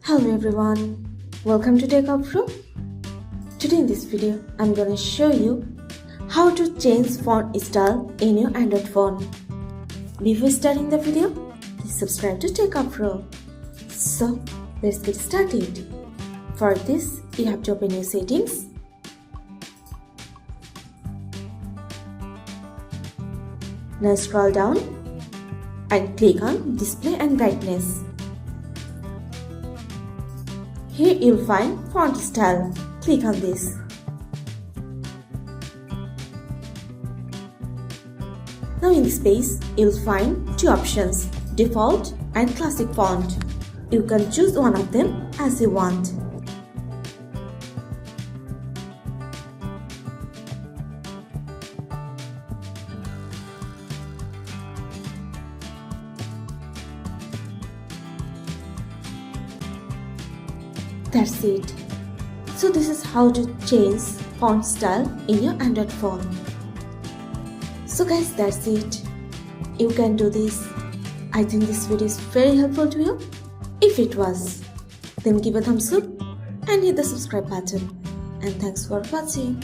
Hello everyone, welcome to Techavro. Today in this video, I'm gonna show you how to change font style in your Android phone. Before starting the video, please subscribe to Techavro. So, let's get started. For this, you have to open your settings. Now scroll down and click on Display and Brightness. Here you'll find font style. Click on this. Now in this page, you'll find two options, default and classic font. You can choose one of them as you want. That's it. So this is how to change font style in your Android phone. So guys, that's it. You can do this. I think this video is very helpful to you. If it was, then give a thumbs up and hit the subscribe button. And thanks for watching.